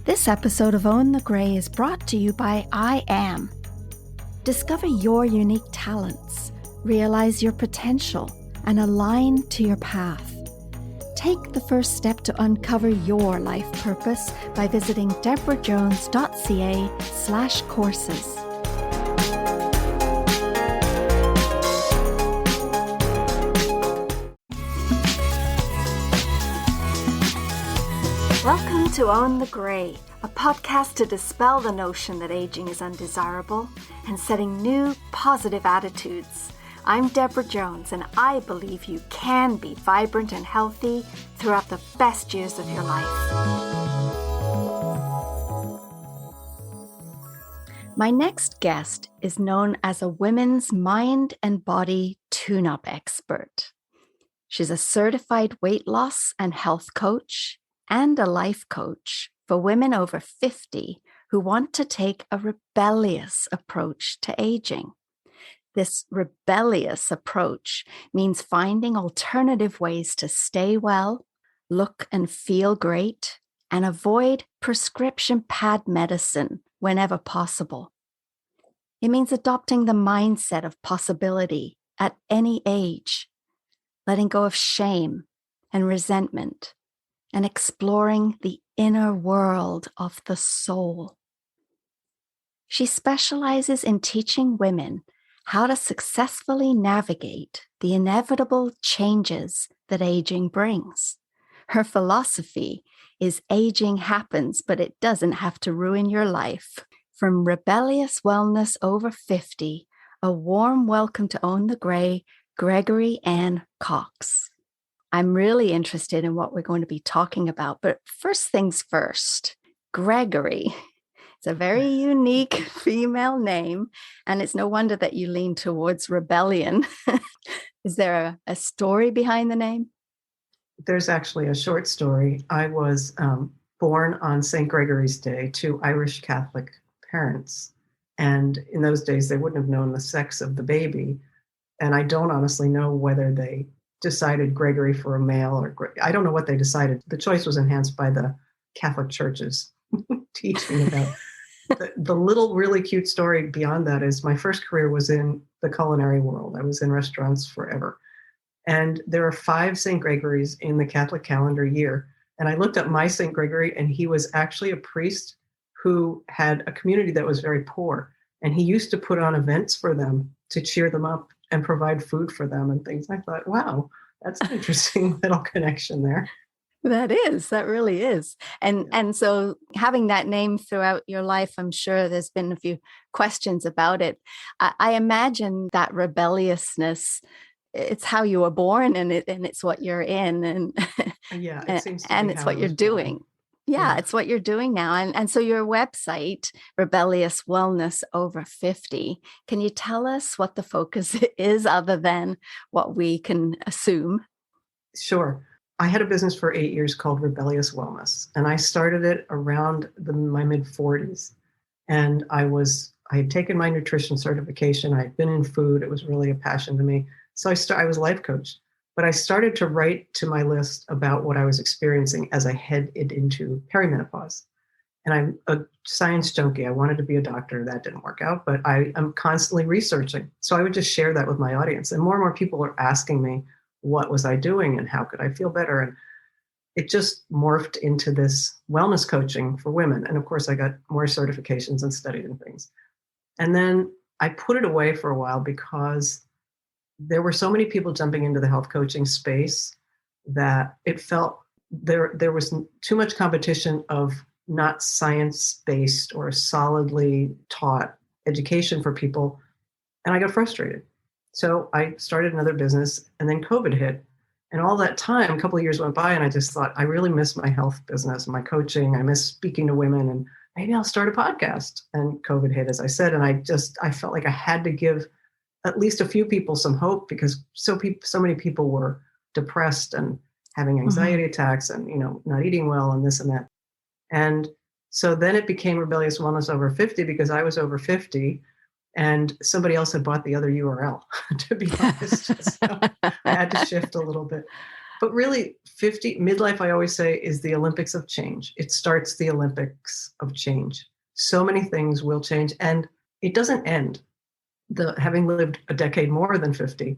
This episode of Own the Grey is brought to you by I Am. Discover your unique talents, realize your potential, and align to your path. Take the first step to uncover your life purpose by visiting debrajones.ca/courses. Welcome to Own the Grey, a podcast to dispel the notion that aging is undesirable and setting new, positive attitudes. I'm Debra Jones, and I believe you can be vibrant and healthy throughout the best years of your life. My next guest is known as a women's mind and body tune-up expert. She's a certified weight loss and health coach and a life coach for women over 50 who want to take a rebellious approach to aging. This rebellious approach means finding alternative ways to stay well, look and feel great, and avoid prescription pad medicine whenever possible. It means adopting the mindset of possibility at any age, letting go of shame and resentment, and exploring the inner world of the soul. She specializes in teaching women how to successfully navigate the inevitable changes that aging brings. Her philosophy is aging happens, but it doesn't have to ruin your life. From Rebellious Wellness Over 50, a warm welcome to Own the Grey, Gregory Ann Cox. I'm really interested in what we're going to be talking about, but first things first, Gregory. It's a very unique female name, and it's no wonder that you lean towards rebellion. Is there a story behind the name? There's actually a short story. I was born on St. Gregory's Day to Irish Catholic parents, and in those days they wouldn't have known the sex of the baby, and I don't honestly know whether they decided Gregory for a male or I don't know what they decided. The choice was enhanced by the Catholic Church's teaching about the little really cute story beyond that is my first career was in the culinary world. I was in restaurants forever. And there are 5 St. Gregory's in the Catholic calendar year. And I looked up my St. Gregory, and he was actually a priest who had a community that was very poor. And he used to put on events for them to cheer them up and provide food for them and things. I thought, wow, that's an interesting little connection there. That really is. And so having that name throughout your life, I'm sure there's been a few questions about it. I imagine that rebelliousness, it's how you were born and it's what you're in. And yeah, it seems to and be it's how what I you're was doing. born. Yeah, it's what you're doing now. And so your website, Rebellious Wellness Over 50, can you tell us what the focus is other than what we can assume? Sure. I had a business for 8 years called Rebellious Wellness, and I started it around my mid-40s. And I had taken my nutrition certification. I had been in food. It was really a passion to me. So I was a life coach. But I started to write to my list about what I was experiencing as I headed into perimenopause. And I'm a science junkie. I wanted to be a doctor. That didn't work out, but I'm constantly researching. So I would just share that with my audience. And more people are asking me, what was I doing and how could I feel better? And it just morphed into this wellness coaching for women. And of course, I got more certifications and studied and things. And then I put it away for a while because there were so many people jumping into the health coaching space that it felt there was too much competition of not science-based or solidly taught education for people. And I got frustrated. So I started another business, and then COVID hit. And all that time, a couple of years went by, and I just thought, I really miss my health business, my coaching. I miss speaking to women, and maybe I'll start a podcast. And COVID hit, as I said, and I felt like I had to give at least a few people some hope because so many people were depressed and having anxiety attacks and, not eating well and this and that. And so then it became Rebellious Wellness Over 50 because I was over 50 and somebody else had bought the other URL, to be honest. So I had to shift a little bit. But really, midlife, I always say, is the Olympics of change. It starts the Olympics of change. So many things will change, and it doesn't end. Having lived a decade more than 50,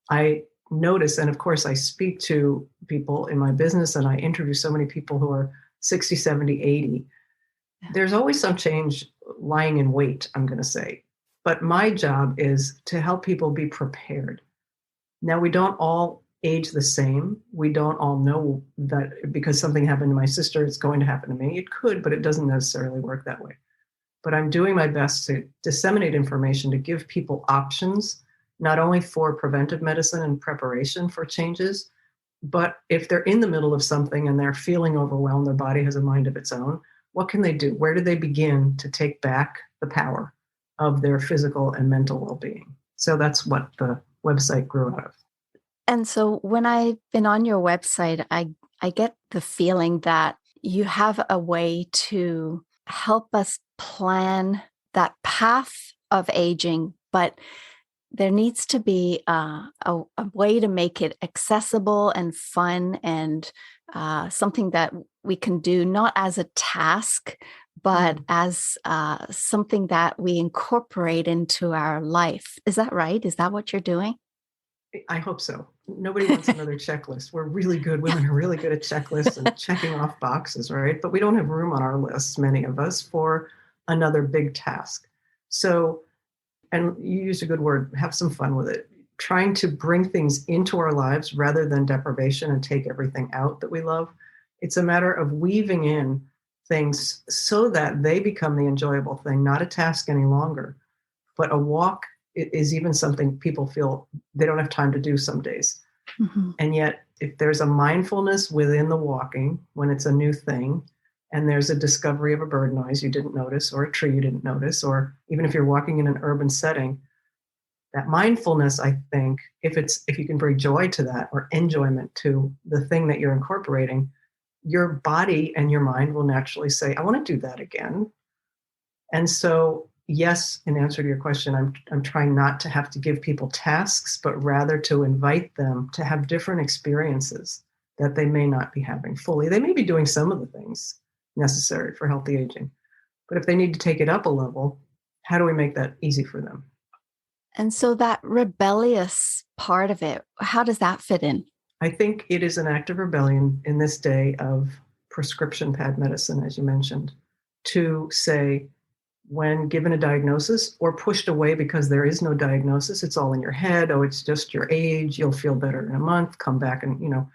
I notice, and of course, I speak to people in my business, and I interview so many people who are 60, 70, 80. There's always some change lying in wait, I'm going to say. But my job is to help people be prepared. Now, we don't all age the same. We don't all know that because something happened to my sister, it's going to happen to me. It could, but it doesn't necessarily work that way. But I'm doing my best to disseminate information to give people options, not only for preventive medicine and preparation for changes, but if they're in the middle of something and they're feeling overwhelmed, their body has a mind of its own, what can they do? Where do they begin to take back the power of their physical and mental well-being? So that's what the website grew out of. And so when I've been on your website, I get the feeling that you have a way to help us plan that path of aging, but there needs to be a way to make it accessible and fun and something that we can do not as a task, but as something that we incorporate into our life. Is that right? Is that what you're doing? I hope so. Nobody wants another checklist. We're really good. Women are really good at checklists and checking off boxes, right? But we don't have room on our lists, many of us, for another big task. So, and you used a good word, have some fun with it. Trying to bring things into our lives rather than deprivation and take everything out that we love. It's a matter of weaving in things so that they become the enjoyable thing, not a task any longer, but a walk is even something people feel they don't have time to do some days. Mm-hmm. And yet, if there's a mindfulness within the walking, when it's a new thing, and there's a discovery of a bird noise you didn't notice, or a tree you didn't notice, or even if you're walking in an urban setting, that mindfulness, I think, if you can bring joy to that or enjoyment to the thing that you're incorporating, your body and your mind will naturally say, I want to do that again. And so, yes, in answer to your question, I'm trying not to have to give people tasks, but rather to invite them to have different experiences that they may not be having fully. They may be doing some of the things necessary for healthy aging, but if they need to take it up a level, how do we make that easy for them? And so that rebellious part of it, how does that fit in? I think it is an act of rebellion in this day of prescription pad medicine, as you mentioned, to say, when given a diagnosis or pushed away because there is no diagnosis, it's all in your head. Oh, it's just your age. You'll feel better in a month. Come back and,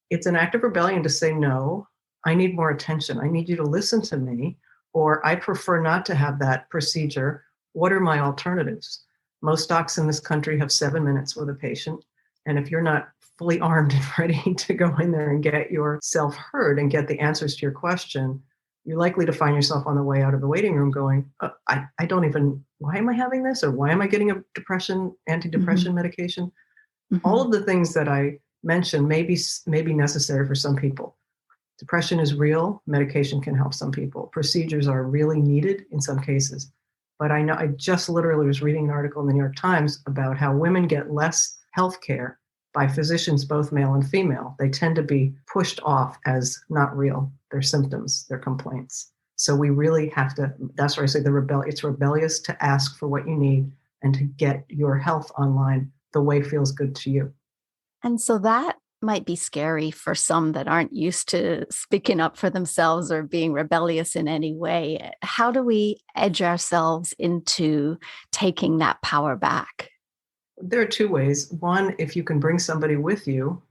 it's an act of rebellion to say, no, I need more attention. I need you to listen to me, or I prefer not to have that procedure. What are my alternatives? Most docs in this country have 7 minutes with a patient. And if you're not fully armed and ready to go in there and get yourself heard and get the answers to your question, you're likely to find yourself on the way out of the waiting room going, I don't even, why am I having this? Or why am I getting a antidepressant medication? Mm-hmm. All of the things that I mentioned may be necessary for some people. Depression is real. Medication can help some people. Procedures are really needed in some cases. But I know I just literally was reading an article in the New York Times about how women get less health care by physicians, both male and female. They tend to be pushed off as not real. Their symptoms, their complaints. So we really have to, that's why I say it's rebellious to ask for what you need and to get your health online the way feels good to you. And so that might be scary for some that aren't used to speaking up for themselves or being rebellious in any way. How do we edge ourselves into taking that power back? There are two ways. One, if you can bring somebody with you,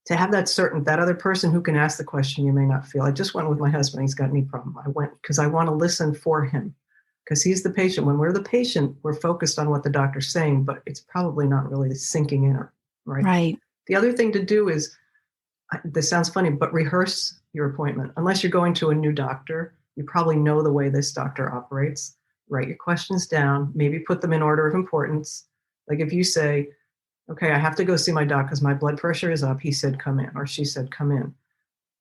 to have that other person who can ask the question you may not feel. I just went with my husband. He's got a knee problem. I went because I want to listen for him because he's the patient. When we're the patient, we're focused on what the doctor's saying, but it's probably not really sinking in, right? Right. The other thing to do is, this sounds funny, but rehearse your appointment. Unless you're going to a new doctor, you probably know the way this doctor operates. Write your questions down, maybe put them in order of importance. Like if you say, okay, I have to go see my doc because my blood pressure is up. He said, come in, or she said, come in.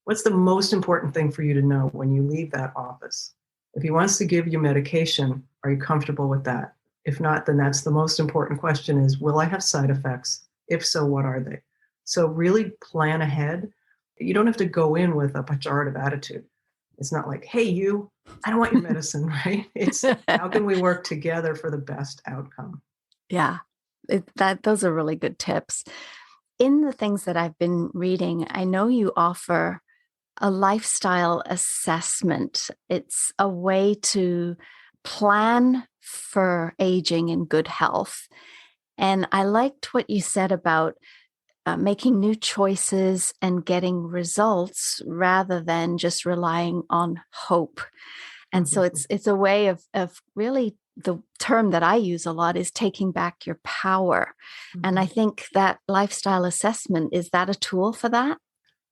What's the most important thing for you to know when you leave that office? If he wants to give you medication, are you comfortable with that? If not, then that's the most important question is, will I have side effects? If so, what are they? So really plan ahead. You don't have to go in with a pejorative attitude. It's not like, hey, I don't want your medicine, right? It's how can we work together for the best outcome? Yeah, those are really good tips. In the things that I've been reading, I know you offer a lifestyle assessment. It's a way to plan for aging in good health. And I liked what you said about making new choices and getting results rather than just relying on hope. And so it's a way of really, the term that I use a lot is taking back your power. And I think that lifestyle assessment, is that a tool for that?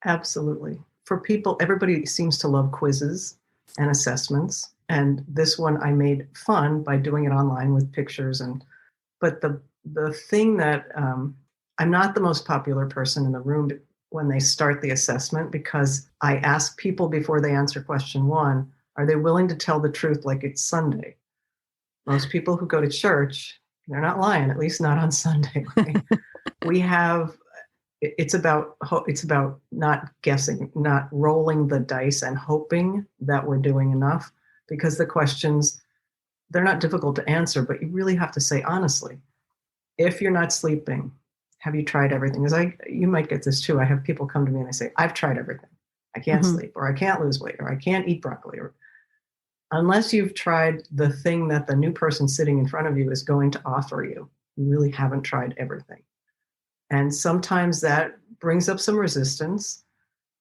Absolutely. For people, everybody seems to love quizzes and assessments. And this one I made fun by doing it online with pictures. But the thing that I'm not the most popular person in the room when they start the assessment, because I ask people before they answer question 1, are they willing to tell the truth like it's Sunday? Most people who go to church, they're not lying, at least not on Sunday. Right? It's about not guessing, not rolling the dice and hoping that we're doing enough, because the questions, they're not difficult to answer, but you really have to say honestly, if you're not sleeping, have you tried everything? You might get this too. I have people come to me and they say, I've tried everything. I can't sleep, or I can't lose weight, or I can't eat broccoli. Or unless you've tried the thing that the new person sitting in front of you is going to offer you, you really haven't tried everything. And sometimes that brings up some resistance.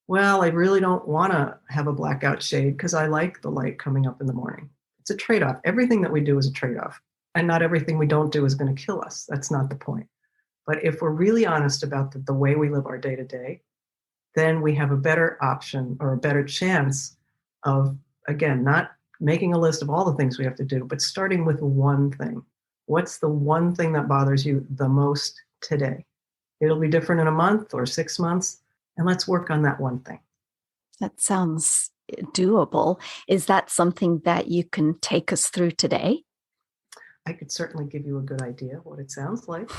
Well, I really don't want to have a blackout shade because I like the light coming up in the morning. It's a trade-off. Everything that we do is a trade-off. And not everything we don't do is going to kill us. That's not the point. But if we're really honest about the way we live our day-to-day, then we have a better option or a better chance of, again, not making a list of all the things we have to do, but starting with one thing. What's the one thing that bothers you the most today? It'll be different in a month or 6 months, and let's work on that one thing. That sounds doable. Is that something that you can take us through today? I could certainly give you a good idea of what it sounds like.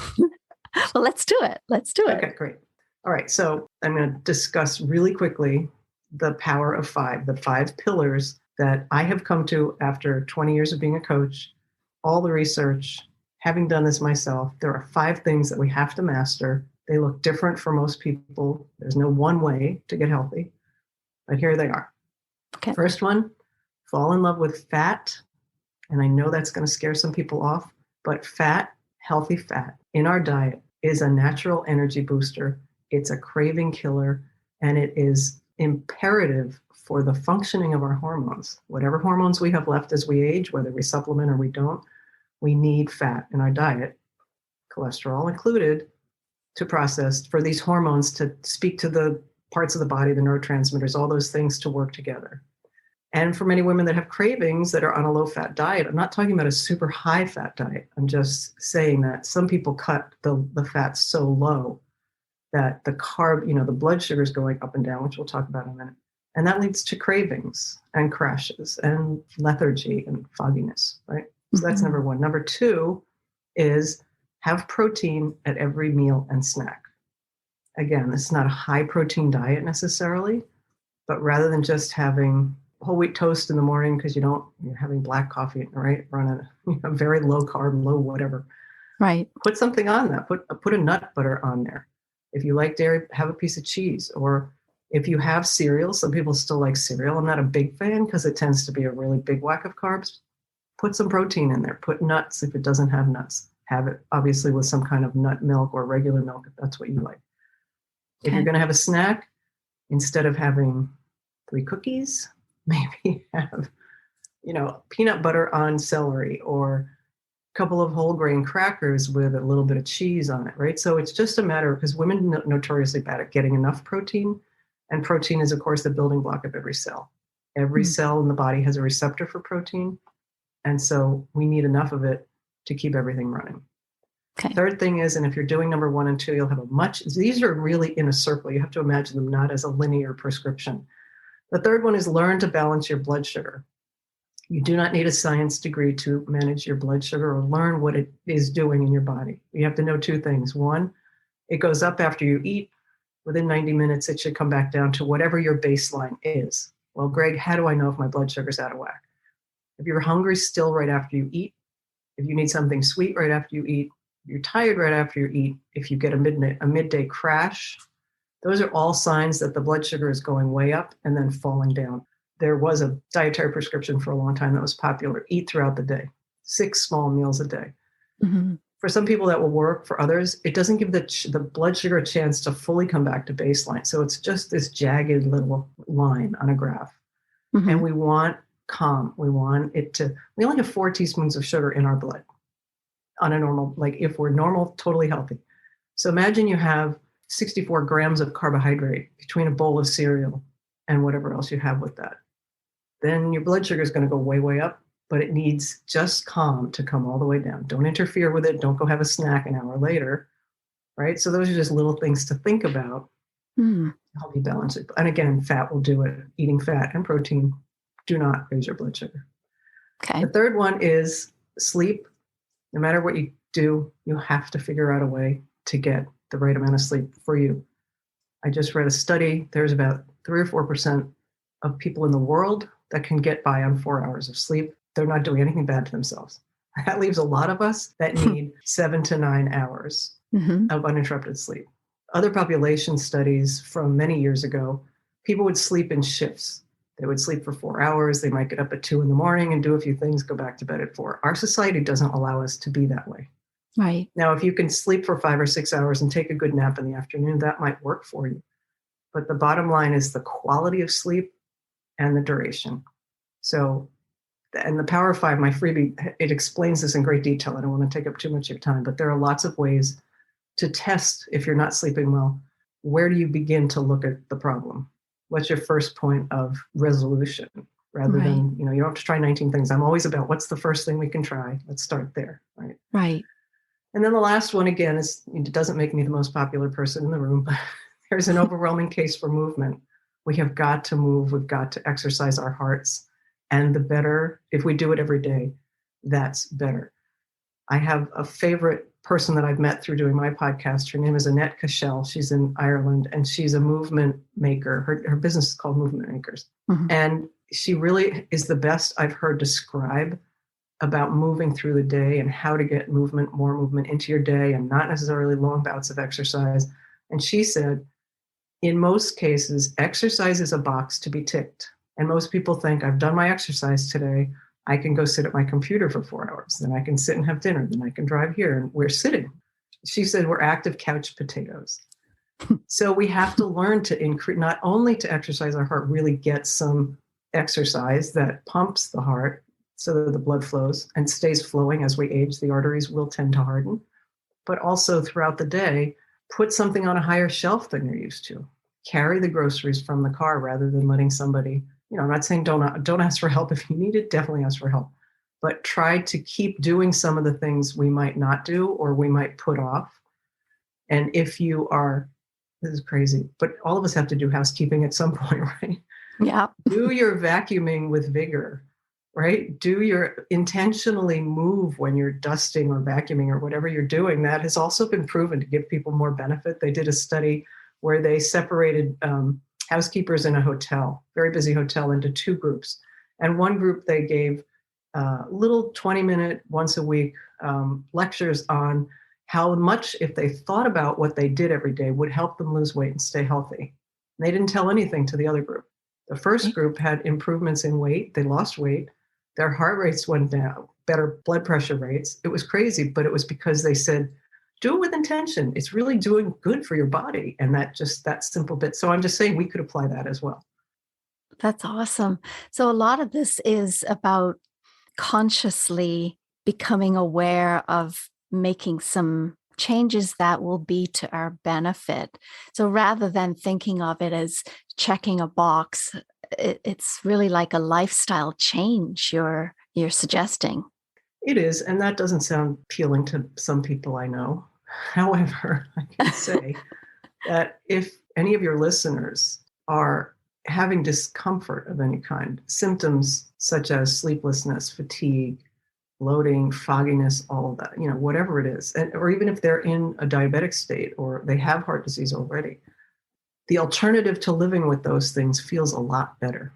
Well, let's do it. Okay, great. All right, so I'm going to discuss really quickly the power of 5, the 5 pillars that I have come to after 20 years of being a coach, all the research, having done this myself. There are 5 things that we have to master. They look different for most people. There's no one way to get healthy, but here they are. Okay. First one, fall in love with fat. And I know that's going to scare some people off, but healthy fat in our diet is a natural energy booster. It's a craving killer, and it is imperative for the functioning of our hormones. Whatever hormones we have left as we age, whether we supplement or we don't, we need fat in our diet, cholesterol included, to process for these hormones to speak to the parts of the body, the neurotransmitters, all those things to work together. And for many women that have cravings that are on a low-fat diet, I'm not talking about a super high-fat diet. I'm just saying that some people cut the fat so low that the carb, the blood sugar is going up and down, which we'll talk about in a minute. And that leads to cravings and crashes and lethargy and fogginess, right? So that's number 1. Number 2 is have protein at every meal and snack. Again, this is not a high-protein diet necessarily, but rather than just having whole wheat toast in the morning because you're having black coffee, right? Run a very low carb, low whatever. Right. Put something on that. Put a nut butter on there. If you like dairy, have a piece of cheese. Or if you have cereal, some people still like cereal. I'm not a big fan because it tends to be a really big whack of carbs. Put some protein in there. Put nuts if it doesn't have nuts. Have it obviously with some kind of nut milk or regular milk if that's what you like. If you're going to have a snack, instead of having 3 cookies, maybe have, peanut butter on celery or a couple of whole grain crackers with a little bit of cheese on it, right? So it's just a matter, because women are notoriously bad at getting enough protein. And protein is, of course, the building block of every cell. Every cell in the body has a receptor for protein. And so we need enough of it to keep everything running. Okay. Third thing is, and if you're doing number 1 and 2, you'll have these are really in a circle. You have to imagine them not as a linear prescription. The third one is learn to balance your blood sugar. You do not need a science degree to manage your blood sugar or learn what it is doing in your body. You have to know 2 things. 1, it goes up after you eat. Within 90 minutes, it should come back down to whatever your baseline is. Well, Greg, how do I know if my blood sugar's out of whack? If you're hungry still right after you eat, if you need something sweet right after you eat, if you're tired right after you eat, if you get a midday crash, those are all signs that the blood sugar is going way up and then falling down. There was a dietary prescription for a long time that was popular. Eat throughout the day, 6 small meals a day. Mm-hmm. For some people that will work. For others, it doesn't give the blood sugar a chance to fully come back to baseline. So it's just this jagged little line on a graph. Mm-hmm. And we want calm. We only have 4 teaspoons of sugar in our blood on a normal, like if we're normal, totally healthy. So imagine you have 64 grams of carbohydrate between a bowl of cereal and whatever else you have with that. Then your blood sugar is going to go way, way up, but it needs just calm to come all the way down. Don't interfere with it. Don't go have a snack an hour later, right? So those are just little things to think about to help you balance it. And again, fat will do it. Eating fat and protein do not raise your blood sugar. Okay. The third one is sleep. No matter what you do, you have to figure out a way to get the right amount of sleep for you. I just read a study. There's about 3 or 4% of people in the world that can get by on 4 hours of sleep. They're not doing anything bad to themselves. That leaves a lot of us that need 7 to 9 hours of uninterrupted sleep. Other population studies from many years ago, people would sleep in shifts. They would sleep for 4 hours. They might get up at 2 in the morning and do a few things, go back to bed at 4. Our society doesn't allow us to be that way. Right. Now, if you can sleep for 5 or 6 hours and take a good nap in the afternoon, that might work for you. But the bottom line is the quality of sleep and the duration. So, and the Power of 5, my freebie, it explains this in great detail. I don't want to take up too much of your time, but there are lots of ways to test if you're not sleeping well. Where do you begin to look at the problem? What's your first point of resolution? Rather than, you don't have to try 19 things. I'm always about what's the first thing we can try. Let's start there, right? Right. And then the last one, again, is it doesn't make me the most popular person in the room, but there's an overwhelming case for movement. We have got to move. We've got to exercise our hearts. And the better, if we do it every day, that's better. I have a favorite person that I've met through doing my podcast. Her name is Annette Cashel. She's in Ireland, and she's a movement maker. Her business is called Movement Makers. Mm-hmm. And she really is the best I've heard describe about moving through the day and how to get more movement into your day and not necessarily long bouts of exercise. And she said, in most cases, exercise is a box to be ticked. And most people think, I've done my exercise today. I can go sit at my computer for 4 hours. Then I can sit and have dinner. Then I can drive here. And we're sitting. She said, we're active couch potatoes. So we have to learn to increase, not only to exercise our heart, really get some exercise that pumps the heart so that the blood flows and stays flowing. As we age, the arteries will tend to harden. But also throughout the day, put something on a higher shelf than you're used to. Carry the groceries from the car rather than letting somebody, I'm not saying don't ask for help if you need it, definitely ask for help. But try to keep doing some of the things we might not do or we might put off. And if you are, this is crazy, but all of us have to do housekeeping at some point, right? Yeah. Do your vacuuming with vigor, right? Intentionally move when you're dusting or vacuuming or whatever you're doing. That has also been proven to give people more benefit. They did a study where they separated housekeepers in a hotel, very busy hotel, into 2 groups. And one group they gave little 20-minute, once a week lectures on how much, if they thought about what they did every day, would help them lose weight and stay healthy. And they didn't tell anything to the other group. The first group had improvements in weight. They lost weight. Their heart rates went down, better blood pressure rates. It was crazy, but it was because they said, do it with intention. It's really doing good for your body. And that simple bit. So I'm just saying we could apply that as well. That's awesome. So a lot of this is about consciously becoming aware of making some changes that will be to our benefit. So rather than thinking of it as checking a box, it's really like a lifestyle change you're suggesting. It is, and that doesn't sound appealing to some people I know. However, I can say that if any of your listeners are having discomfort of any kind, symptoms such as sleeplessness, fatigue, bloating, fogginess, all of that, whatever it is, or even if they're in a diabetic state or they have heart disease already, the alternative to living with those things feels a lot better.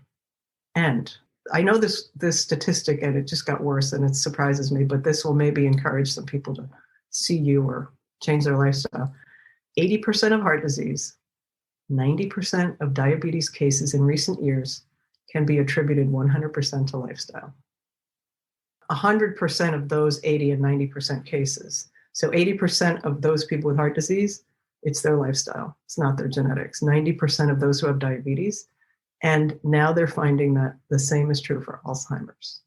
And I know this statistic, and it just got worse, and it surprises me, but this will maybe encourage some people to see you or change their lifestyle. 80% of heart disease, 90% of diabetes cases in recent years can be attributed 100% to lifestyle. 100% of those 80 and 90% cases. So 80% of those people with heart disease, it's their lifestyle. It's not their genetics. 90% of those who have diabetes. And now they're finding that the same is true for Alzheimer's.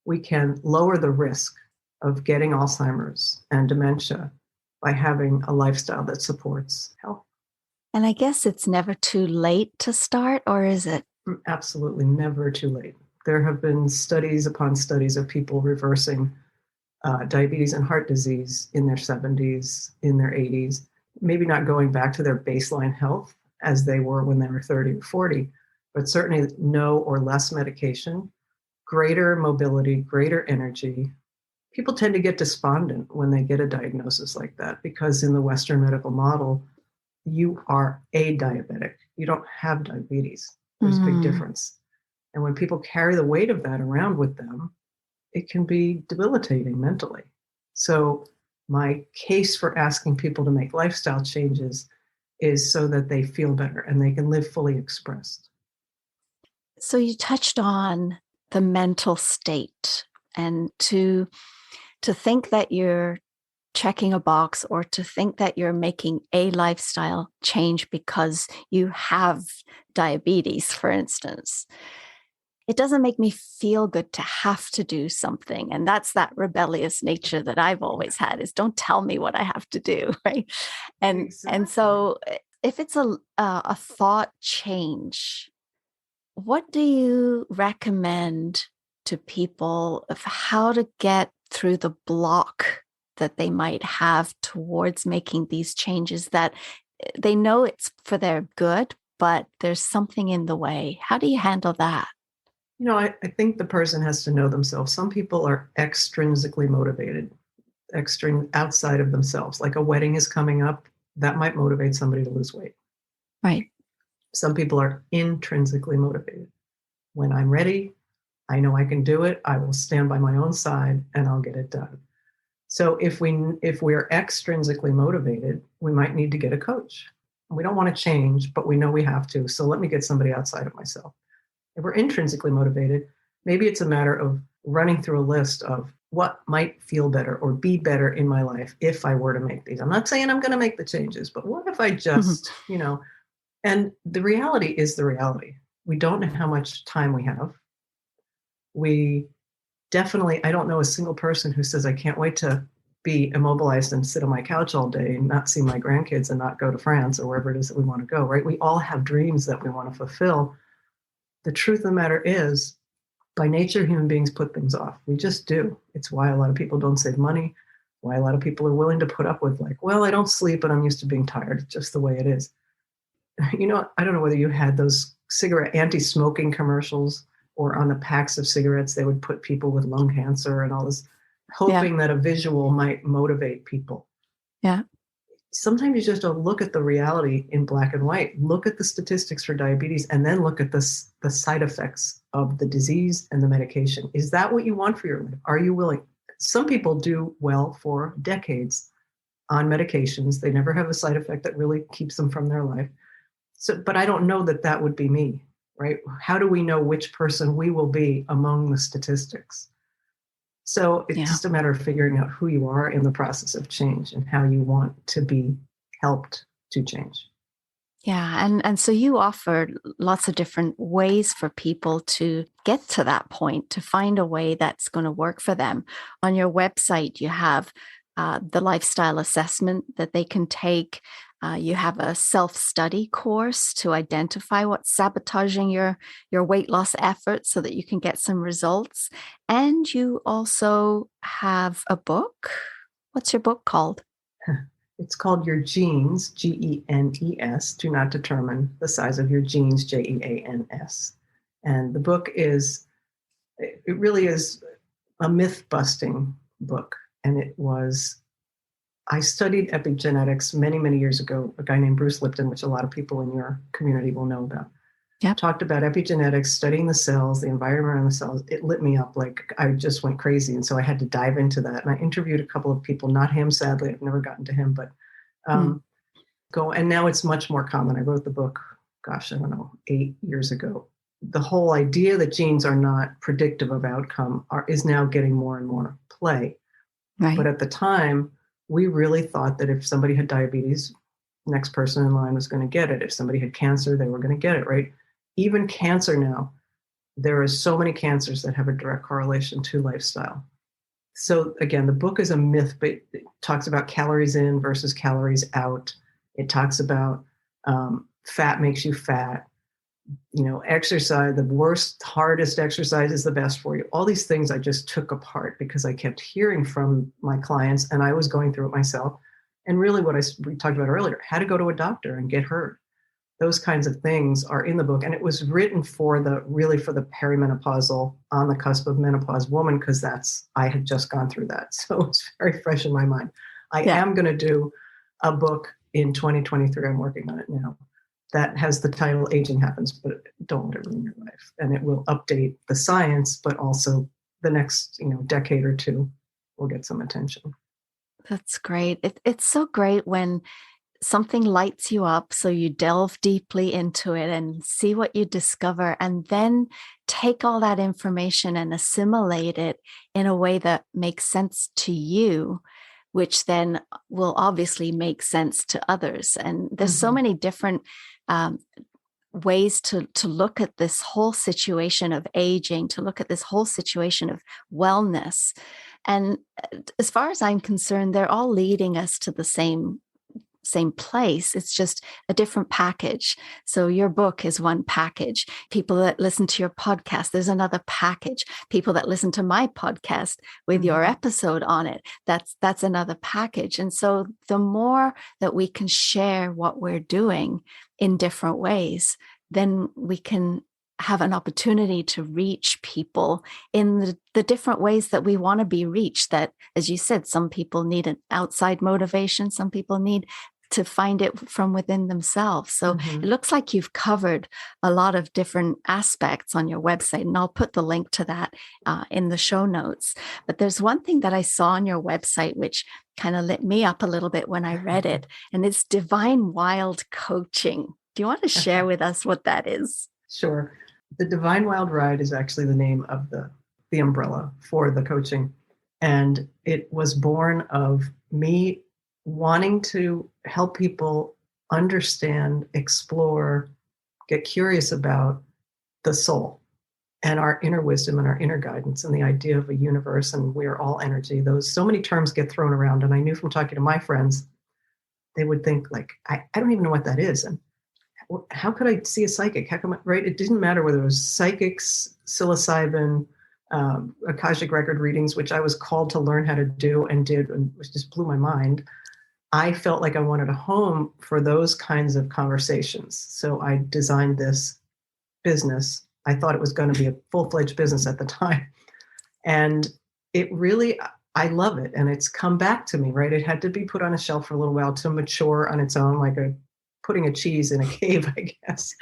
We can lower the risk of getting Alzheimer's and dementia by having a lifestyle that supports health. And I guess it's never too late to start, or is it? Absolutely never too late. There have been studies upon studies of people reversing diabetes and heart disease in their 70s, in their 80s, maybe not going back to their baseline health as they were when they were 30 or 40, but certainly no or less medication, greater mobility, greater energy. People tend to get despondent when they get a diagnosis like that because in the Western medical model, you are a diabetic. You don't have diabetes. There's a big difference. And when people carry the weight of that around with them, it can be debilitating mentally. So my case for asking people to make lifestyle changes is so that they feel better and they can live fully expressed. So you touched on the mental state, and to think that you're checking a box or to think that you're making a lifestyle change because you have diabetes, for instance, it doesn't make me feel good to have to do something. And that's that rebellious nature that I've always had, is don't tell me what I have to do, right? And so if it's a thought change, what do you recommend to people of how to get through the block that they might have towards making these changes that they know it's for their good, but there's something in the way? How do you handle that? I think the person has to know themselves. Some people are extrinsically motivated, outside of themselves. Like a wedding is coming up, that might motivate somebody to lose weight. Right. Some people are intrinsically motivated. When I'm ready, I know I can do it. I will stand by my own side and I'll get it done. So if we're extrinsically motivated, we might need to get a coach. We don't want to change, but we know we have to. So let me get somebody outside of myself. If we're intrinsically motivated, maybe it's a matter of running through a list of what might feel better or be better in my life if I were to make these. I'm not saying I'm going to make the changes, but what if I just, and the reality is the reality. We don't know how much time we have. We definitely, I don't know a single person who says, I can't wait to be immobilized and sit on my couch all day and not see my grandkids and not go to France or wherever it is that we want to go, right? We all have dreams that we want to fulfill. The truth of the matter is, by nature, human beings put things off. We just do. It's why a lot of people don't save money, why a lot of people are willing to put up with I don't sleep, but I'm used to being tired. It's just the way it is. I don't know whether you had those cigarette anti-smoking commercials or on the packs of cigarettes, they would put people with lung cancer and all this, hoping that a visual might motivate people. Yeah. Sometimes you just don't look at the reality in black and white. Look at the statistics for diabetes and then look at the side effects of the disease and the medication. Is that what you want for your life? Are you willing? Some people do well for decades on medications. They never have a side effect that really keeps them from their life. So, but I don't know that would be me, right? How do we know which person we will be among the statistics? So it's just a matter of figuring out who you are in the process of change and how you want to be helped to change. Yeah. And so you offer lots of different ways for people to get to that point, to find a way that's going to work for them. On your website, you have the lifestyle assessment that they can take. You have a self-study course to identify what's sabotaging your weight loss efforts so that you can get some results. And you also have a book. What's your book called? It's called Your Genes, Genes, Do Not Determine the Size of Your Genes, Jeans. And the book it really is a myth-busting book. And it was I studied epigenetics many, many years ago. A guy named Bruce Lipton, which a lot of people in your community will know about, Yep. talked about epigenetics, studying the cells, the environment around the cells. It lit me up. Like I just went crazy. And so I had to dive into that. And I interviewed a couple of people, not him, sadly. I've never gotten to him, but Mm. and now it's much more common. I wrote the book, gosh, I don't know, 8 years ago. The whole idea that genes are not predictive of outcome is now getting more and more play. But Right. at the time, we really thought that if somebody had diabetes, next person in line was going to get it. If somebody had cancer, they were going to get it, right? Even cancer now, there are so many cancers that have a direct correlation to lifestyle. So again, the book is a myth, but it talks about calories in versus calories out. It talks about fat makes you fat. Exercise, the worst, hardest exercise is the best for you. All these things I just took apart because I kept hearing from my clients and I was going through it myself. And really what we talked about earlier, how to go to a doctor and get heard. Those kinds of things are in the book. And it was written for the perimenopausal, on the cusp of menopause woman, because I had just gone through that. So it's very fresh in my mind. I Yeah. am going to do a book in 2023. I'm working on it now. That has the title Aging Happens, but don't let it ruin your life. And it will update the science, but also the next decade or two will get some attention. That's great. It's so great when something lights you up, so you delve deeply into it and see what you discover, and then take all that information and assimilate it in a way that makes sense to you, which then will obviously make sense to others. And there's so many different um, ways to look at this whole situation of aging, to look at this whole situation of wellness. And as far as I'm concerned, they're all leading us to the same place. It's just a different package. So your book is one package. People that listen to your podcast, there's another package. People that listen to my podcast with your episode on it, that's another package. And so the more that we can share what we're doing in different ways, then we can have an opportunity to reach people in the different ways that we want to be reached. That, as you said, some people need an outside motivation, some people need to find it from within themselves. So it looks like you've covered a lot of different aspects on your website, and I'll put the link to that in the show notes. But there's one thing that I saw on your website which kind of lit me up a little bit when I read it, and it's Divine Wild Coaching. Do you want to share with us what that is? Sure. The Divine Wild Ride is actually the name of the umbrella for the coaching. And it was born of me wanting to help people understand, explore, get curious about the soul and our inner wisdom and our inner guidance and the idea of a universe, and we're all energy. So many terms get thrown around. And I knew from talking to my friends, they would think like, I don't even know what that is. And how could I see a psychic? How come, right? It didn't matter whether it was psychics, psilocybin, Akashic record readings, which I was called to learn how to do and did, and which just blew my mind. I felt like I wanted a home for those kinds of conversations. So I designed this business. I thought it was going to be a full-fledged business at the time. And it really, I love it. And it's come back to me, right? It had to be put on a shelf for a little while to mature on its own, like putting a cheese in a cave, I guess,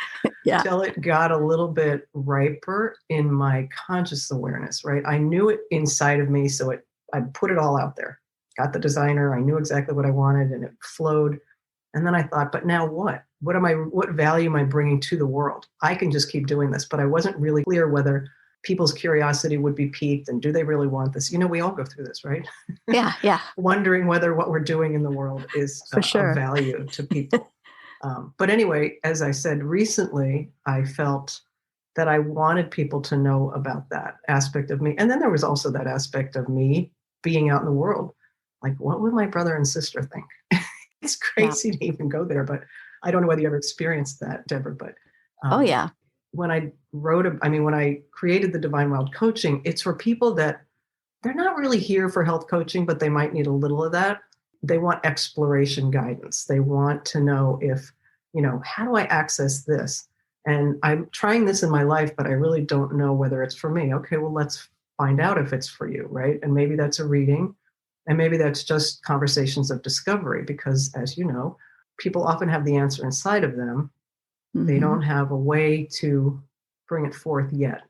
Yeah. till it got a little bit riper in my conscious awareness, right? I knew it inside of me, so I put it all out there. Got the designer, I knew exactly what I wanted, and it flowed. And then I thought, but now what? What value am I bringing to the world? I can just keep doing this, but I wasn't really clear whether people's curiosity would be piqued and do they really want this? We all go through this, right? Yeah. Yeah. Wondering whether what we're doing in the world is For sure. of value to people. But anyway, as I said, recently, I felt that I wanted people to know about that aspect of me. And then there was also that aspect of me being out in the world. Like, what would my brother and sister think? It's crazy to even go there, but I don't know whether you ever experienced that, Deborah, but Oh, yeah. when I when I created the Divine Wild Coaching, it's for people that they're not really here for health coaching, but they might need a little of that. They want exploration guidance. They want to know if, how do I access this? And I'm trying this in my life, but I really don't know whether it's for me. Okay, well, let's find out if it's for you, right? And maybe that's a reading. And maybe that's just conversations of discovery, because as you know, people often have the answer inside of them. They Mm-hmm. don't have a way to bring it forth yet.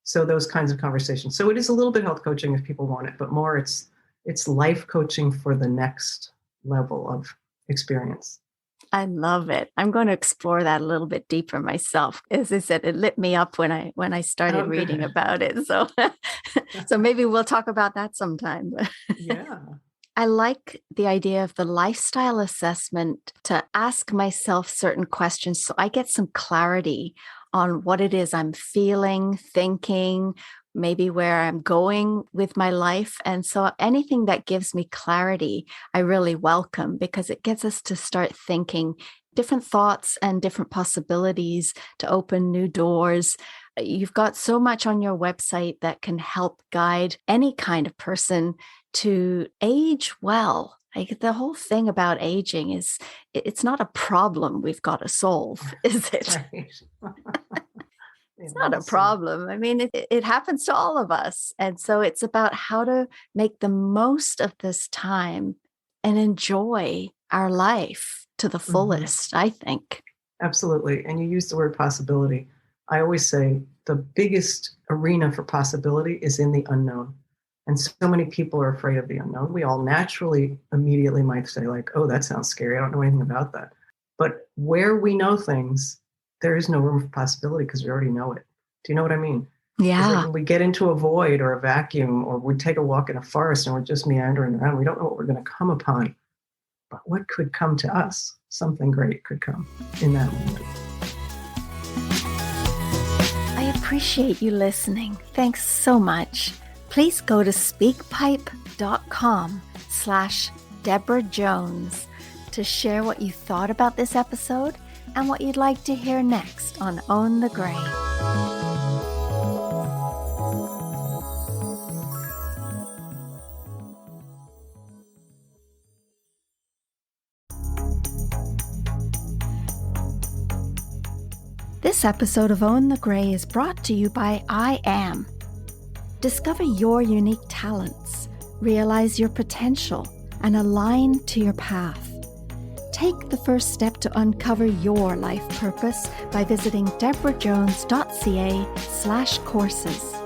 So those kinds of conversations. So it is a little bit health coaching if people want it, but more it's life coaching for the next level of experience. I love it. I'm going to explore that a little bit deeper myself. As I said, it lit me up when I started Oh, reading good. about it. So so maybe we'll talk about that sometime. Yeah. I like the idea of the lifestyle assessment to ask myself certain questions so I get some clarity on what it is I'm feeling, thinking, maybe where I'm going with my life. And so anything that gives me clarity, I really welcome, because it gets us to start thinking different thoughts and different possibilities to open new doors. You've got so much on your website that can help guide any kind of person to age well. Like, the whole thing about aging is it's not a problem we've got to solve, is it? Right. Yeah, It's not well a said. problem. I mean, it happens to all of us. And so it's about how to make the most of this time and enjoy our life to the Hmm. fullest, I think. Absolutely. And you use the word possibility. I always say the biggest arena for possibility is in the unknown. And so many people are afraid of the unknown. We all naturally immediately might say, like, oh, that sounds scary. I don't know anything about that. But where we know things, there is no room for possibility because we already know it. Do you know what I mean? It's like Yeah. when we get into a void or a vacuum, or we take a walk in a forest and we're just meandering around, we don't know what we're going to come upon. But what could come to us? Something great could come in that moment. I appreciate you listening. Thanks so much. Please go to speakpipe.com/Debra Jones to share what you thought about this episode and what you'd like to hear next on Own the Gray. This episode of Own the Gray is brought to you by I Am. Discover your unique talents, realize your potential, and align to your path. Take the first step to uncover your life purpose by visiting debrajones.ca/courses.